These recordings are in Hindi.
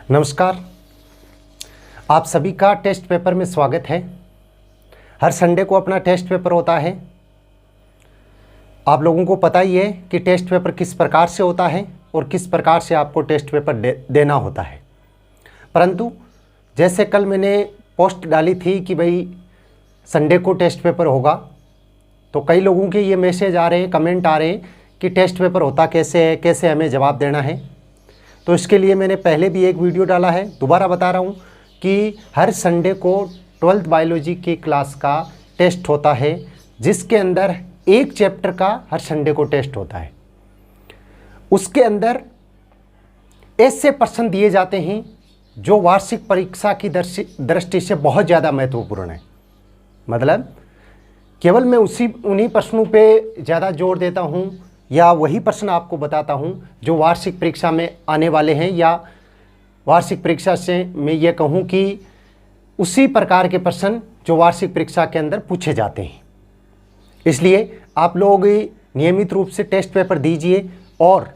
नमस्कार। आप सभी का टेस्ट पेपर में स्वागत है। हर संडे को अपना टेस्ट पेपर होता है। आप लोगों को पता ही है कि टेस्ट पेपर किस प्रकार से होता है और किस प्रकार से आपको टेस्ट पेपर देना होता है। परंतु जैसे कल मैंने पोस्ट डाली थी कि भाई संडे को टेस्ट पेपर होगा, तो कई लोगों के ये मैसेज आ रहे हैं, कमेंट आ रहे हैं कि टेस्ट पेपर होता कैसे है, कैसे हमें जवाब देना है। तो इसके लिए मैंने पहले भी एक वीडियो डाला है, दोबारा बता रहा हूँ कि हर संडे को 12th बायोलॉजी की क्लास का टेस्ट होता है, जिसके अंदर एक चैप्टर का हर संडे को टेस्ट होता है। उसके अंदर ऐसे प्रश्न दिए जाते हैं जो वार्षिक परीक्षा की दृष्टि से बहुत ज़्यादा महत्वपूर्ण है। मतलब केवल मैं उन्हीं प्रश्नों पे ज़्यादा जोर देता हूँ या वही प्रश्न आपको बताता हूँ जो वार्षिक परीक्षा में आने वाले हैं, या वार्षिक परीक्षा से मैं ये कहूँ कि उसी प्रकार के प्रश्न जो वार्षिक परीक्षा के अंदर पूछे जाते हैं। इसलिए आप लोग नियमित रूप से टेस्ट पेपर दीजिए और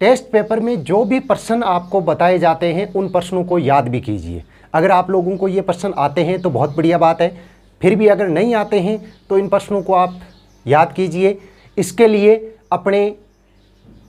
टेस्ट पेपर में जो भी प्रश्न आपको बताए जाते हैं उन प्रश्नों को याद भी कीजिए। अगर आप लोगों को ये प्रश्न आते हैं तो बहुत बढ़िया बात है, फिर भी अगर नहीं आते हैं तो इन प्रश्नों को आप याद कीजिए। इसके लिए अपने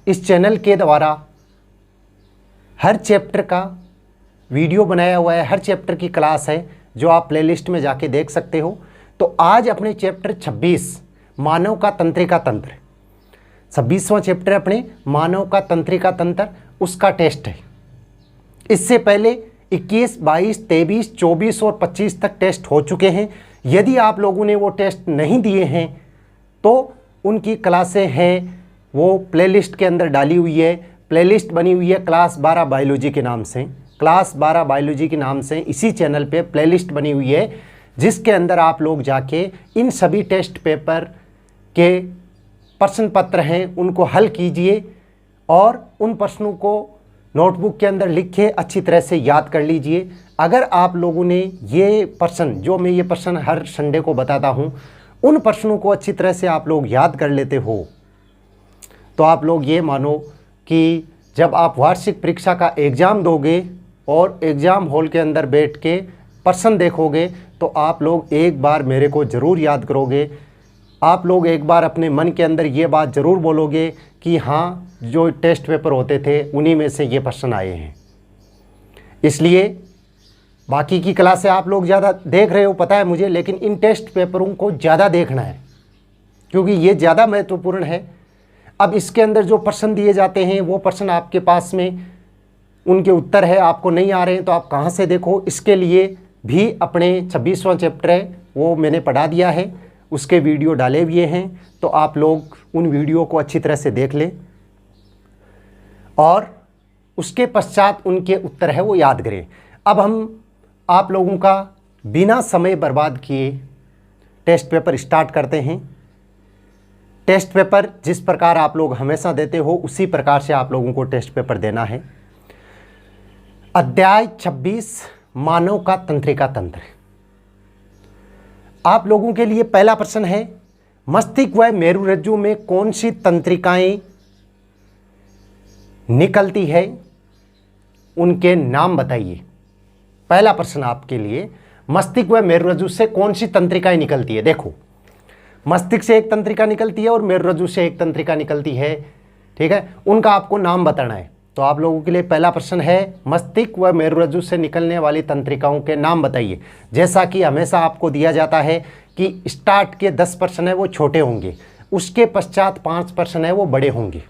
इस चैनल के द्वारा हर चैप्टर का वीडियो बनाया हुआ है, हर चैप्टर की क्लास है जो आप प्लेलिस्ट में जाके देख सकते हो। तो आज अपने चैप्टर 26 मानव का तंत्रिका तंत्र, 26वां चैप्टर अपने मानव का तंत्रिका तंत्र, उसका टेस्ट है। इससे पहले 21, 22, 23, 24 और 25 तक टेस्ट हो चुके हैं। यदि आप लोगों ने वो टेस्ट नहीं दिए हैं तो उनकी क्लासें हैं, वो प्लेलिस्ट के अंदर डाली हुई है। प्लेलिस्ट बनी हुई है क्लास 12 बायोलॉजी के नाम से, क्लास 12 बायोलॉजी के नाम से इसी चैनल पे प्लेलिस्ट बनी हुई है, जिसके अंदर आप लोग जाके इन सभी टेस्ट पेपर के प्रश्न पत्र हैं उनको हल कीजिए और उन प्रश्नों को नोटबुक के अंदर लिख के अच्छी तरह से याद कर लीजिए। अगर आप लोगों ने ये प्रश्न, जो मैं ये प्रश्न हर संडे को बताता हूँ, उन प्रश्नों को अच्छी तरह से आप लोग याद कर लेते हो तो आप लोग ये मानो कि जब आप वार्षिक परीक्षा का एग्ज़ाम दोगे और एग्ज़ाम हॉल के अंदर बैठ के प्रश्न देखोगे तो आप लोग एक बार मेरे को ज़रूर याद करोगे। आप लोग एक बार अपने मन के अंदर ये बात ज़रूर बोलोगे कि हाँ, जो टेस्ट पेपर होते थे उन्हीं में से ये प्रश्न आए हैं। इसलिए बाकी की क्लासें आप लोग ज़्यादा देख रहे हो, पता है मुझे, लेकिन इन टेस्ट पेपरों को ज़्यादा देखना है क्योंकि ये ज़्यादा महत्वपूर्ण है। अब इसके अंदर जो प्रश्न दिए जाते हैं वो प्रश्न आपके पास में उनके उत्तर है, आपको नहीं आ रहे हैं तो आप कहाँ से देखो। इसके लिए भी अपने 26वां चैप्टर है वो मैंने पढ़ा दिया है, उसके वीडियो डाले हुए हैं, तो आप लोग उन वीडियो को अच्छी तरह से देख लें और उसके पश्चात उनके उत्तर है वो याद करें। अब हम आप लोगों का बिना समय बर्बाद किए टेस्ट पेपर स्टार्ट करते हैं। टेस्ट पेपर जिस प्रकार आप लोग हमेशा देते हो उसी प्रकार से आप लोगों को टेस्ट पेपर देना है। अध्याय 26 मानव का तंत्रिका तंत्र। आप लोगों के लिए पहला प्रश्न है, मस्तिष्क व मेरुरज्जु में कौन सी तंत्रिकाएं निकलती है, उनके नाम बताइए। पहला प्रश्न आपके लिए, मस्तिष्क व मेरुरज्जु से कौन सी तंत्रिकाएं निकलती है। देखो, मस्तिष्क से एक तंत्रिका निकलती है और मेरुरज्जु से एक तंत्रिका निकलती है, ठीक है, उनका आपको नाम बताना है। तो आप लोगों के लिए पहला प्रश्न है, मस्तिष्क व मेरुरज्जु से निकलने वाली तंत्रिकाओं के नाम बताइए। जैसा कि हमेशा आपको दिया जाता है कि स्टार्ट के 10 प्रश्न है वो छोटे होंगे, उसके पश्चात 5 प्रश्न है वो बड़े होंगे,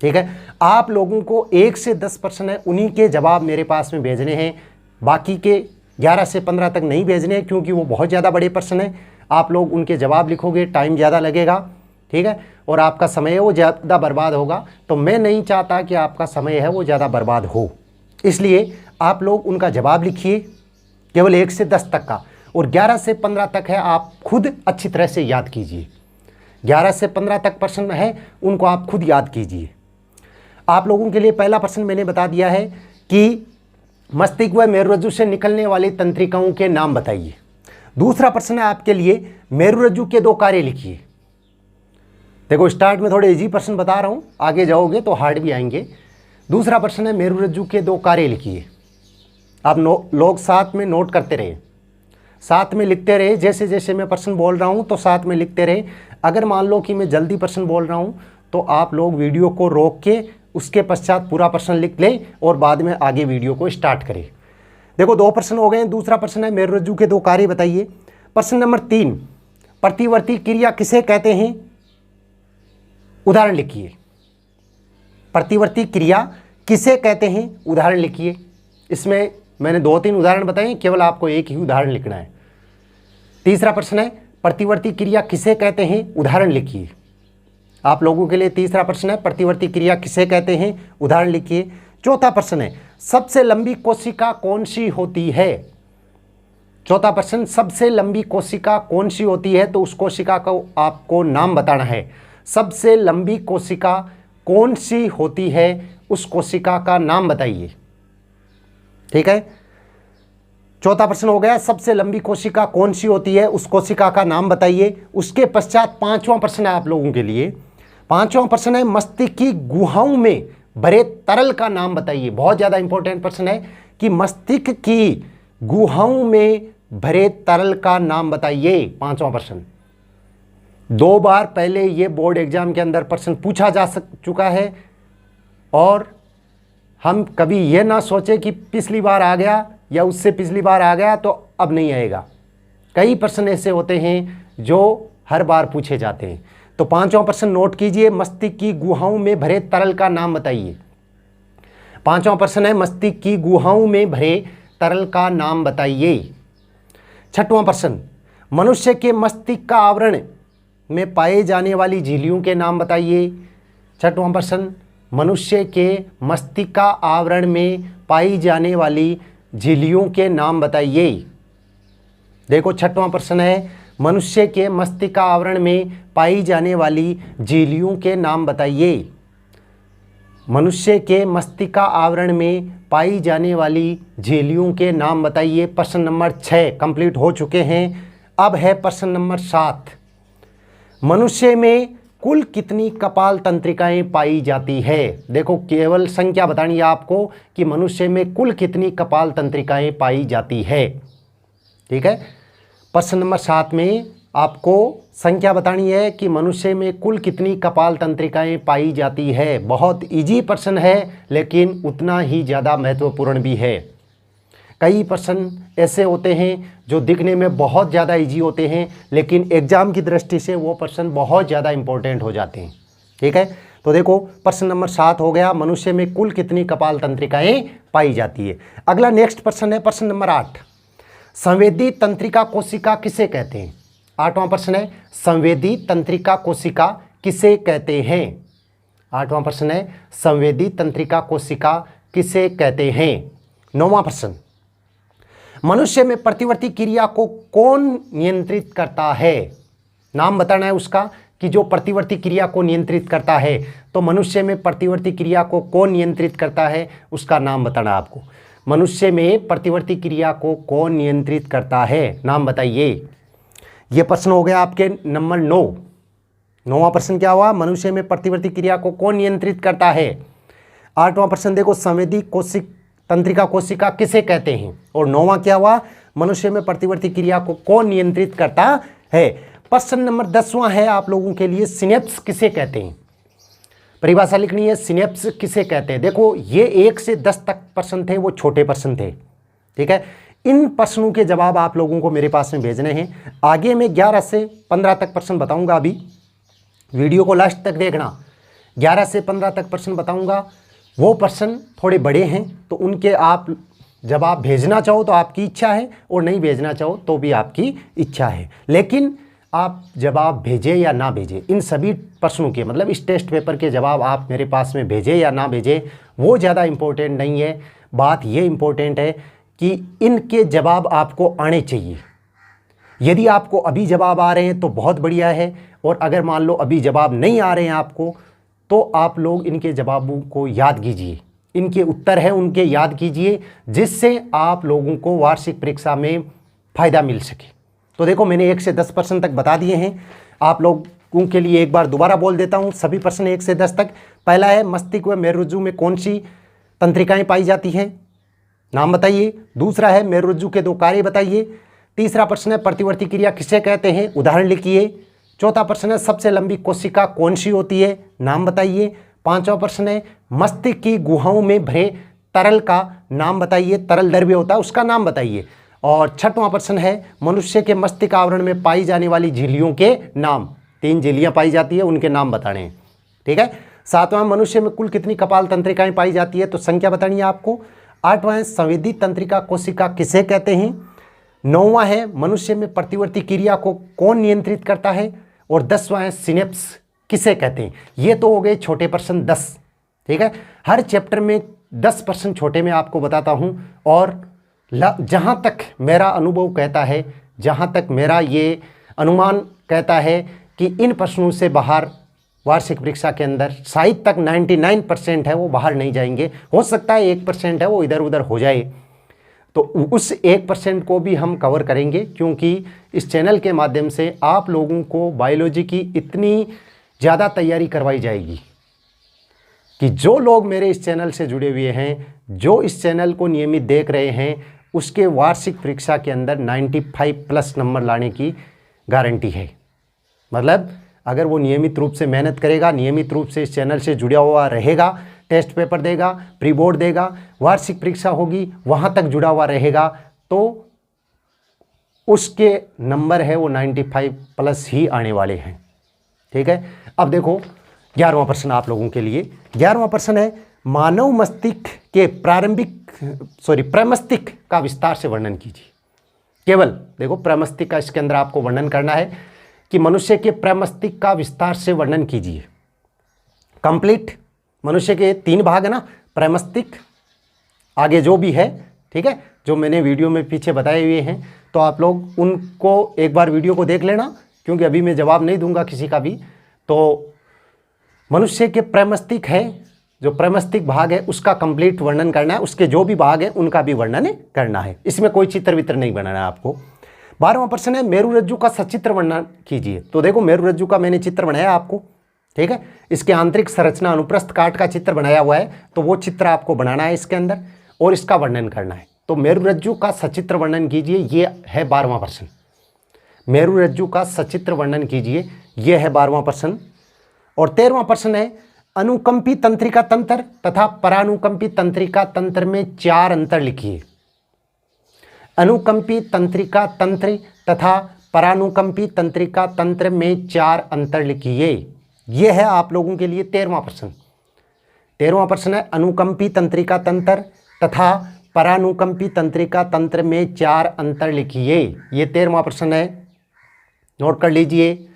ठीक है। आप लोगों को 1 से 10 प्रश्न है उन्हीं के जवाब मेरे पास में भेजने हैं, बाकी के 11 से 15 तक नहीं भेजने हैं क्योंकि वो बहुत ज़्यादा बड़े प्रश्न हैं। आप लोग उनके जवाब लिखोगे, टाइम ज़्यादा लगेगा, ठीक है, और आपका समय है वो ज़्यादा बर्बाद होगा। तो मैं नहीं चाहता कि आपका समय है वो ज़्यादा बर्बाद हो, इसलिए आप लोग उनका जवाब लिखिए, केवल 1 से 10 तक का, और 11 से 15 तक है आप खुद अच्छी तरह से याद कीजिए। 11 से 15 तक प्रश्न है उनको आप खुद याद कीजिए। आप लोगों के लिए पहला प्रश्न मैंने बता दिया है कि मस्तिष्क व मेरुरज्जु से निकलने वाली तंत्रिकाओं के नाम बताइए। दूसरा प्रश्न है आपके लिए, मेरुरज्जु के 2 कार्य लिखिए। देखो, स्टार्ट में थोड़े इजी प्रश्न बता रहा हूँ, आगे जाओगे तो हार्ड भी आएंगे। दूसरा प्रश्न है, मेरुरज्जु के 2 कार्य लिखिए। आप लोग साथ में नोट करते रहे, साथ में लिखते रहे, जैसे जैसे मैं प्रश्न बोल रहा हूँ तो साथ में लिखते रहे। अगर मान लो कि मैं जल्दी प्रश्न बोल रहा हूँ तो आप लोग वीडियो को रोक के उसके पश्चात पूरा प्रश्न लिख लें और बाद में आगे वीडियो को स्टार्ट करें। देखो 2 प्रश्न हो गए। दूसरा प्रश्न है मेरुरज्जु के 2 कार्य बताइए। प्रश्न नंबर 3, प्रतिवर्ती क्रिया किसे कहते हैं? उदाहरण लिखिए। प्रतिवर्ती क्रिया किसे कहते हैं? उदाहरण लिखिए। इसमें मैंने 2-3 उदाहरण बताए, केवल आपको एक ही उदाहरण लिखना है। तीसरा प्रश्न है प्रतिवर्ती क्रिया किसे कहते हैं? उदाहरण लिखिए। आप लोगों के लिए तीसरा प्रश्न है प्रतिवर्ती क्रिया किसे कहते हैं? उदाहरण लिखिए। चौथा प्रश्न है सबसे लंबी कोशिका कौन सी होती है? चौथा प्रश्न, सबसे लंबी कोशिका कौन सी होती है? तो उस कोशिका को आपको नाम बताना है। सबसे लंबी कोशिका कौन सी होती है, उस कोशिका का नाम बताइए। ठीक है, चौथा प्रश्न हो गया, सबसे लंबी कोशिका कौन सी होती है, उस कोशिका का नाम बताइए। उसके पश्चात 5वां प्रश्न है आप लोगों के लिए। 5वां प्रश्न है मस्तिष्क की गुहाओं में भरे तरल का नाम बताइए। बहुत ज़्यादा इंपॉर्टेंट प्रश्न है कि मस्तिष्क की गुहाओं में भरे तरल का नाम बताइए। 5वां प्रश्न 2 बार पहले ये बोर्ड एग्जाम के अंदर प्रश्न पूछा जा चुका है और हम कभी ये ना सोचे कि पिछली बार आ गया या उससे पिछली बार आ गया तो अब नहीं आएगा। कई प्रश्न ऐसे होते हैं जो हर बार पूछे जाते हैं। तो 5वां प्रश्न नोट कीजिए, मस्तिष्क की गुहाओं में भरे तरल का नाम बताइए। 5वां प्रश्न है मस्तिष्क की गुहाओं में भरे तरल का नाम बताइए। 6वां प्रश्न, मनुष्य के मस्तिष्क का आवरण में पाए जाने वाली झिल्लियों के नाम बताइए। 6वां प्रश्न, मनुष्य के मस्तिष्क का आवरण में पाई जाने वाली झिल्लियों के नाम बताइए। देखो 6वां प्रश्न है मनुष्य के मस्तिष्क का आवरण में पाई जाने वाली झिल्लियों के नाम बताइए। मनुष्य के मस्तिष्क का आवरण में पाई जाने वाली झिल्लियों के नाम बताइए। प्रश्न नंबर 6 कंप्लीट हो चुके हैं। अब है प्रश्न नंबर 7, मनुष्य में कुल कितनी कपाल तंत्रिकाएं पाई जाती है? देखो केवल संख्या बतानी है आपको कि मनुष्य में कुल कितनी कपाल तंत्रिकाएं पाई जाती है। ठीक है, प्रश्न नंबर 7 में आपको संख्या बतानी है कि मनुष्य में कुल कितनी कपाल तंत्रिकाएं पाई जाती है। बहुत इजी प्रश्न है लेकिन उतना ही ज़्यादा महत्वपूर्ण भी है। कई प्रश्न ऐसे होते हैं जो दिखने में बहुत ज़्यादा इजी होते हैं लेकिन एग्ज़ाम की दृष्टि से वो प्रश्न बहुत ज़्यादा इंपॉर्टेंट हो जाते हैं। ठीक है, तो देखो प्रश्न नंबर 7 हो गया, मनुष्य में कुल कितनी कपाल तंत्रिकाएं पाई जाती है। अगला नेक्स्ट प्रश्न है प्रश्न नंबर 8, संवेदी तंत्रिका कोशिका किसे कहते हैं? 8वां प्रश्न है संवेदी तंत्रिका कोशिका किसे कहते हैं? 8वां प्रश्न है संवेदी तंत्रिका कोशिका किसे कहते हैं। 9वां प्रश्न, मनुष्य में प्रतिवर्ती क्रिया को कौन नियंत्रित करता है? नाम बताना है उसका कि जो प्रतिवर्ती क्रिया को नियंत्रित करता है। तो मनुष्य में प्रतिवर्ती क्रिया को कौन नियंत्रित करता है, उसका नाम बताना है आपको। मनुष्य में प्रतिवर्ती क्रिया को कौन नियंत्रित करता है, नाम बताइए। ये प्रश्न हो गया आपके नंबर 9। 9वां प्रश्न क्या हुआ, मनुष्य में प्रतिवर्ती क्रिया को कौन नियंत्रित करता है। 8वां प्रश्न देखो संवेदी तंत्रिका कोशिका किसे कहते हैं। और 9वां क्या हुआ, मनुष्य में प्रतिवर्ती क्रिया को कौन नियंत्रित करता है। प्रश्न नंबर 10वां है आप लोगों के लिए, सिनेप्स किसे कहते हैं। परिभाषा लिखनी है, सिनेप्स किसे कहते हैं। देखो ये 1 से 10 तक प्रश्न थे, वो छोटे प्रश्न थे। ठीक है, इन प्रश्नों के जवाब आप लोगों को मेरे पास में भेजने हैं। आगे मैं 11 से 15 तक प्रश्न बताऊंगा। अभी वीडियो को लास्ट तक देखना, 11 से 15 तक प्रश्न बताऊंगा। वो प्रश्न थोड़े बड़े हैं तो उनके आप जवाब भेजना चाहो तो आपकी इच्छा है और नहीं भेजना चाहो तो भी आपकी इच्छा है। लेकिन आप जवाब भेजें या ना भेजें, इन सभी प्रश्नों के मतलब इस टेस्ट पेपर के जवाब आप मेरे पास में भेजें या ना भेजें वो ज़्यादा इम्पोर्टेंट नहीं है। बात ये इम्पोर्टेंट है कि इनके जवाब आपको आने चाहिए। यदि आपको अभी जवाब आ रहे हैं तो बहुत बढ़िया है, और अगर मान लो अभी जवाब नहीं आ रहे हैं आपको तो आप लोग इनके जवाबों को याद कीजिए, इनके उत्तर हैं उनके याद कीजिए, जिससे आप लोगों को वार्षिक परीक्षा में फ़ायदा मिल सके। तो देखो मैंने 1 से 10 प्रश्न तक बता दिए हैं। आप लोगों के लिए एक बार दोबारा बोल देता हूँ सभी प्रश्न 1 से 10 तक। पहला है मस्तिष्क व मेरुरज्जु में कौन सी तंत्रिकाएँ पाई जाती हैं, नाम बताइए। दूसरा है मेरुरज्जु के 2 कार्य बताइए। तीसरा प्रश्न है प्रतिवर्ती क्रिया किसे कहते हैं, उदाहरण लिखिए। चौथा प्रश्न है सबसे लंबी कोशिका कौन सी होती है, नाम बताइए। पांचवा प्रश्न है मस्तिष्क की गुहाओं में भरे तरल का नाम बताइए, तरल द्रव्य होता है उसका नाम बताइए। और छठवां प्रश्न है मनुष्य के मस्तिष्क आवरण में पाई जाने वाली झिल्लियों के नाम, 3 झिल्लियां पाई जाती है उनके नाम बताने हैं, ठीक है। सातवां मनुष्य में कुल कितनी कपाल तंत्रिकाएं पाई जाती है, तो संख्या बतानी है आपको। आठवां है संवेदी तंत्रिका कोशिका किसे कहते हैं। नौवां है मनुष्य में प्रतिवर्ती क्रिया को कौन नियंत्रित करता है। और 10वां है सिनेप्स किसे कहते हैं। ये तो हो गए छोटे प्रश्न 10, ठीक है। हर चैप्टर में 10 प्रश्न छोटे में आपको बताता हूं। और जहां तक मेरा अनुभव कहता है, जहां तक मेरा ये अनुमान कहता है कि इन प्रश्नों से बाहर वार्षिक परीक्षा के अंदर शायद तक 99% है वो बाहर नहीं जाएंगे। हो सकता है 1% है वो इधर उधर हो जाए, तो उस 1% को भी हम कवर करेंगे, क्योंकि इस चैनल के माध्यम से आप लोगों को बायोलॉजी की इतनी ज़्यादा तैयारी करवाई जाएगी कि जो लोग मेरे इस चैनल से जुड़े हुए हैं, जो इस चैनल को नियमित देख रहे हैं, उसके वार्षिक परीक्षा के अंदर 95+ नंबर लाने की गारंटी है। मतलब अगर वो नियमित रूप से मेहनत करेगा, नियमित रूप से इस चैनल से जुड़ा हुआ रहेगा, टेस्ट पेपर देगा, प्री बोर्ड देगा, वार्षिक परीक्षा होगी वहाँ तक जुड़ा हुआ रहेगा, तो उसके नंबर है वो 95+ ही आने वाले हैं, ठीक है। अब देखो 11वां प्रश्न आप लोगों के लिए। 11वां प्रश्न है मानव मस्तिष्क के प्रमस्तिष्क का विस्तार से वर्णन कीजिए। केवल देखो प्रमस्तिष्क का इसके अंदर आपको वर्णन करना है कि मनुष्य के प्रमस्तिष्क का विस्तार से वर्णन कीजिए। कंप्लीट मनुष्य के 3 भाग है ना, प्रमस्तिष्क, आगे जो भी है, ठीक है, जो मैंने वीडियो में पीछे बताए हुए हैं, तो आप लोग उनको एक बार वीडियो को देख लेना, क्योंकि अभी मैं जवाब नहीं दूंगा किसी का भी। तो मनुष्य के प्रमस्तिष्क है, जो प्रमस्तिष्क भाग है उसका कंप्लीट वर्णन करना है, उसके जो भी भाग है उनका भी वर्णन करना है, इसमें कोई चित्र वित्र नहीं बनाना है आपको। 12वां प्रश्न है मेरुरज्जु का सचित्र वर्णन कीजिए। तो देखो मेरुरज्जु का मैंने चित्र बनाया आपको, ठीक है, इसके आंतरिक संरचना अनुप्रस्थ काट का चित्र बनाया हुआ है, तो वो चित्र आपको बनाना है इसके अंदर और इसका वर्णन करना है। तो मेरुरज्जु का सचित्र वर्णन कीजिए, ये है 12वां प्रश्न। मेरुरज्जु का सचित्र वर्णन कीजिए, ये है 12वां प्रश्न। और 13वां प्रश्न है अनुकंपी तंत्रिका तंत्र तथा परानुकंपी तंत्रिका तंत्र में 4 अंतर लिखिए। अनुकंपी तंत्रिका तंत्र तथा परानुकंपी तंत्रिका तंत्र में 4 अंतर लिखिए। यह है आप लोगों के लिए 13वां प्रश्न। 13वां प्रश्न है अनुकंपी तंत्रिका तंत्र तथा परानुकंपी तंत्रिका तंत्र में 4 अंतर लिखिए। ये 13वां प्रश्न है, नोट कर लीजिए।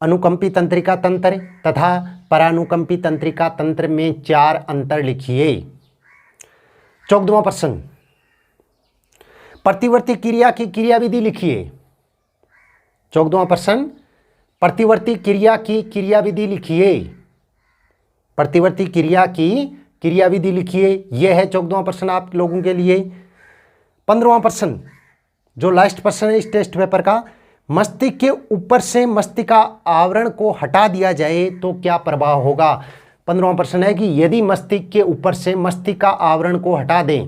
अनुकंपी तंत्रिका तंत्र तथा परानुकंपी तंत्रिका तंत्र में 4 अंतर लिखिए। 14वां प्रश्न प्रतिवर्ती क्रिया की क्रियाविधि लिखिए। 14वां प्रश्न प्रतिवर्ती क्रिया की क्रियाविधि लिखिए। प्रतिवर्ती क्रिया की क्रियाविधि लिखिए, यह है 14वां प्रश्न आप लोगों के लिए। 15वां प्रश्न जो लास्ट प्रश्न है इस टेस्ट पेपर का, मस्तिष्क के ऊपर से मस्तिष्क का आवरण को हटा दिया जाए तो क्या प्रभाव होगा। 15वां प्रश्न है कि यदि मस्तिष्क के ऊपर से मस्तिष्क का आवरण को हटा दें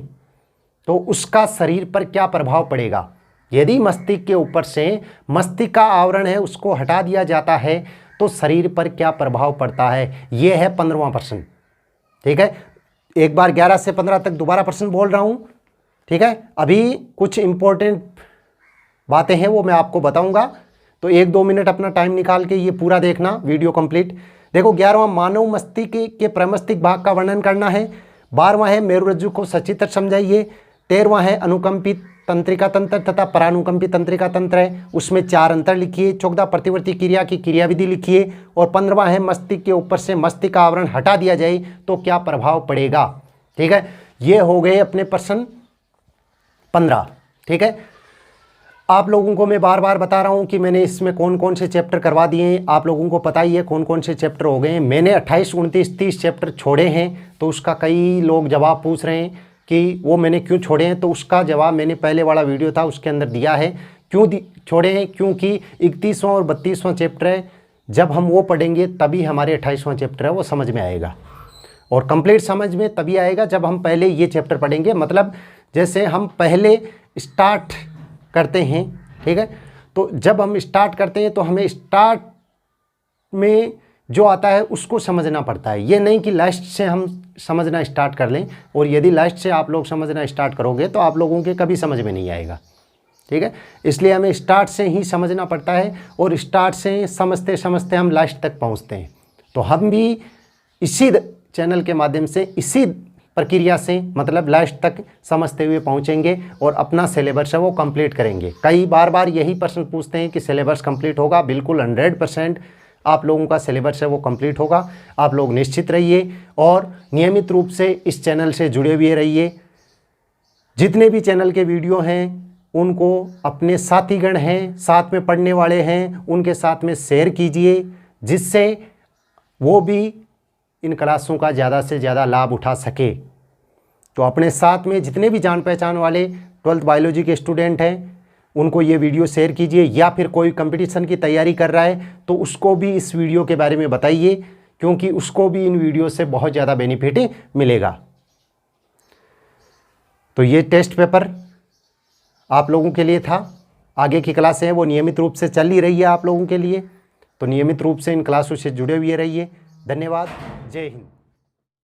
तो उसका शरीर पर क्या प्रभाव पड़ेगा। यदि मस्तिष्क के ऊपर से मस्तिष्क का आवरण है उसको हटा दिया जाता है तो शरीर पर क्या प्रभाव पड़ता है, यह है 15वां प्रश्न, ठीक है। एक बार 11 से 15 तक दोबारा प्रश्न बोल रहा हूं, ठीक है। अभी कुछ इंपॉर्टेंट बातें हैं वो मैं आपको बताऊंगा, तो 1-2 मिनट अपना टाइम निकाल के ये पूरा देखना वीडियो कंप्लीट। देखो 11वां मानव मस्तिष्क के प्रमस्तिष्क भाग का वर्णन करना है। 12वां है मेरुरज्जु को सचित्र समझाइए। 13वां है अनुकंपित तंत्रिका तंत्र तथा परानुकंपी तंत्रिका तंत्र है, उसमें 4 अंतर लिखिए। 14 प्रतिवर्ती क्रिया की क्रियाविधि लिखिए। और 15वां है मस्तिष्क के ऊपर से मस्तिष्क का आवरण हटा दिया जाए तो क्या प्रभाव पड़ेगा, ठीक है। ये हो गए अपने प्रश्न 15, ठीक है। आप लोगों को मैं बार बार बता रहा हूं कि मैंने इसमें कौन कौन से चैप्टर करवा दिए हैं, आप लोगों को पता ही है कौन कौन से चैप्टर हो गए हैं। मैंने 28, 29, 30 चैप्टर छोड़े हैं, तो उसका कई लोग जवाब पूछ रहे हैं कि वो मैंने क्यों छोड़े हैं, तो उसका जवाब मैंने पहले वाला वीडियो था उसके अंदर दिया है। क्यों छोड़े हैं, क्योंकि 31वां और 32वां चैप्टर है, जब हम वो पढ़ेंगे तभी हमारे 28वां चैप्टर है वो समझ में आएगा, और कंप्लीट समझ में तभी आएगा जब हम पहले ये चैप्टर पढ़ेंगे। मतलब जैसे हम पहले स्टार्ट करते हैं, ठीक है, तो जब हम स्टार्ट करते हैं तो हमें स्टार्ट में जो आता है उसको समझना पड़ता है। ये नहीं कि लास्ट से हम समझना स्टार्ट कर लें, और यदि लास्ट से आप लोग समझना स्टार्ट करोगे तो आप लोगों के कभी समझ में नहीं आएगा, ठीक है। इसलिए हमें स्टार्ट से ही समझना पड़ता है, और स्टार्ट से समझते समझते हम लास्ट तक पहुंचते हैं। तो हम भी इसी चैनल के माध्यम से इसी प्रक्रिया से मतलब लास्ट तक समझते हुए पहुंचेंगे और अपना सिलेबस है वो कंप्लीट करेंगे। कई बार यही प्रश्न पूछते हैं कि सिलेबस कंप्लीट होगा। बिल्कुल 100% आप लोगों का सिलेबस है वो कंप्लीट होगा। आप लोग निश्चित रहिए और नियमित रूप से इस चैनल से जुड़े हुए रहिए। जितने भी चैनल के वीडियो हैं उनको अपने साथीगण हैं, साथ में पढ़ने वाले हैं, उनके साथ में शेयर कीजिए, जिससे वो भी इन क्लासों का ज़्यादा से ज़्यादा लाभ उठा सके। तो अपने साथ में जितने भी जान पहचान वाले 12th बायोलॉजी के स्टूडेंट हैं उनको ये वीडियो शेयर कीजिए, या फिर कोई कंपटीशन की तैयारी कर रहा है तो उसको भी इस वीडियो के बारे में बताइए, क्योंकि उसको भी इन वीडियो से बहुत ज़्यादा बेनिफिट मिलेगा। तो ये टेस्ट पेपर आप लोगों के लिए था। आगे की क्लासें हैं वो नियमित रूप से चल ही रही है आप लोगों के लिए, तो नियमित रूप से इन क्लासों से जुड़े हुए रहिए। धन्यवाद। जय हिंद।